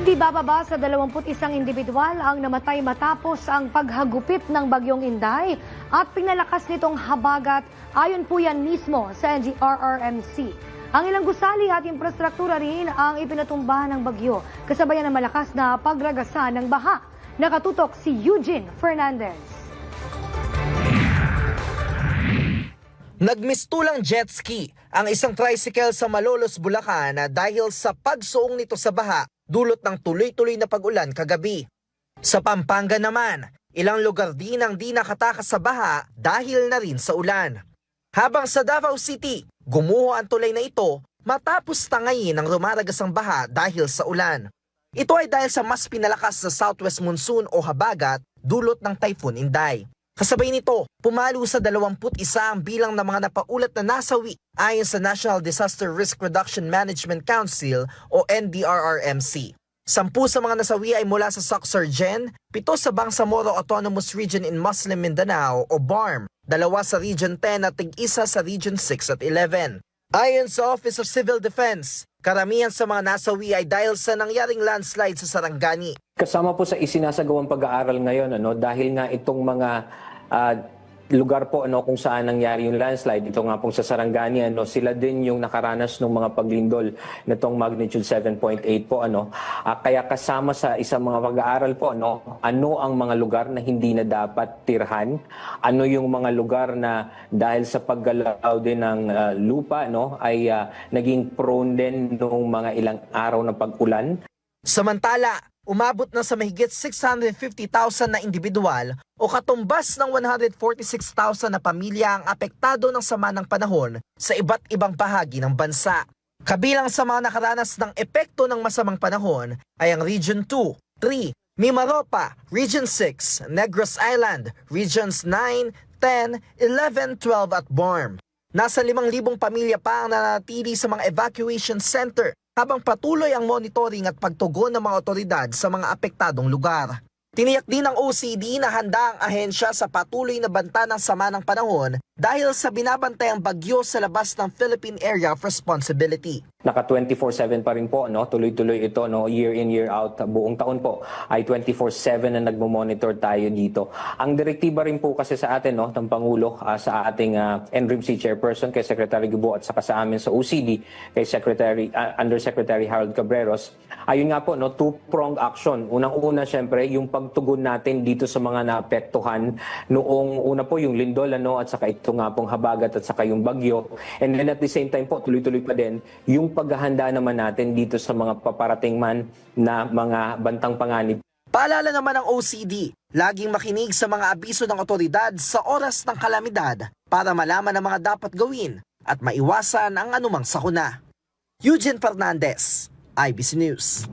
Di bababa sa 21 individual ang namatay matapos ang paghagupit ng bagyong Inday at pinalakas nitong habagat ayon po yan mismo sa NDRRMC. Ang ilang gusali at infrastruktura rin ang ipinatumba ng bagyo kasabayan ng malakas na pagragasa ng baha. Nakatutok si Eugene Fernandez. Nagmistulang jet ski ang isang tricycle sa Malolos, Bulacan dahil sa pagsuong nito sa baha dulot ng tuloy-tuloy na pag-ulan kagabi. Sa Pampanga naman, ilang lugar din ang di nakatakas sa baha dahil na rin sa ulan. Habang sa Davao City, gumuho ang tulay na ito matapos tangayin ang rumaragas ang baha dahil sa ulan. Ito ay dahil sa mas pinalakas na southwest monsoon o habagat dulot ng Typhoon Inday. Kasabay nito, pumalo sa 21 ang bilang ng mga napaulat na nasawi ayon sa National Disaster Risk Reduction Management Council o NDRRMC. 10 sa mga nasawi ay mula sa Soc-Sargen, 7 sa Bangsamoro Autonomous Region in Muslim Mindanao o BARM, 2 sa Region 10 at tig-isa sa Region 6 at 11. Ayon sa Office of Civil Defense, karamihan sa mga nasawi ay dahil sa nangyaring landslide sa Sarangani. Kasama po sa isinasagawang pag-aaral ngayon dahil nga itong mga lugar po kung saan nangyari yung landslide, ito nga pong sa Sarangani, sila din yung nakaranas ng mga paglindol nitong magnitude 7.8 po. Kaya kasama sa isang mga pag-aaral po, ano ang mga lugar na hindi na dapat tirhan, ano yung mga lugar na dahil sa paggalaw din ng lupa ay naging prone din ng mga ilang araw na pag-ulan. Samantala, umabot na sa mahigit 650,000 na individual o katumbas ng 146,000 na pamilya ang apektado ng sama ng panahon sa iba't ibang bahagi ng bansa. Kabilang sa mga nakaranas ng epekto ng masamang panahon ay ang Region 2, 3, Mimaropa, Region 6, Negros Island, Regions 9, 10, 11, 12 at BARM. Nasa 5,000 pamilya pa ang nanatili sa mga evacuation center habang patuloy ang monitoring at pagtugon ng mga otoridad sa mga apektadong lugar. Tiniyak din ng OCD na handa ang ahensya sa patuloy na banta ng sama ng panahon dahil sa binabantayang bagyo sa labas ng Philippine Area of Responsibility. Naka 24/7 pa rin po, tuloy-tuloy ito, year in, year out, buong taon po ay 24/7 na nagmo-monitor tayo dito. Ang direktiba rin po kasi sa atin ng Pangulo, sa ating NRMC Chairperson kay Secretary Gubo at saka sa amin sa OCD kay Undersecretary Harold Cabreros, ayun nga po, two-pronged action. Unang-una syempre yung pagtugon natin dito sa mga naapektuhan noong una po yung lindol at saka ito nga pong habagat at saka yung bagyo. And then at the same time po, tuloy-tuloy pa din yung paghahanda naman natin dito sa mga paparating man na mga bantang panganib. Paalala naman ng OCD, laging makinig sa mga abiso ng otoridad sa oras ng kalamidad para malaman ang mga dapat gawin at maiwasan ang anumang sakuna. Eugene Fernandez, IBC News.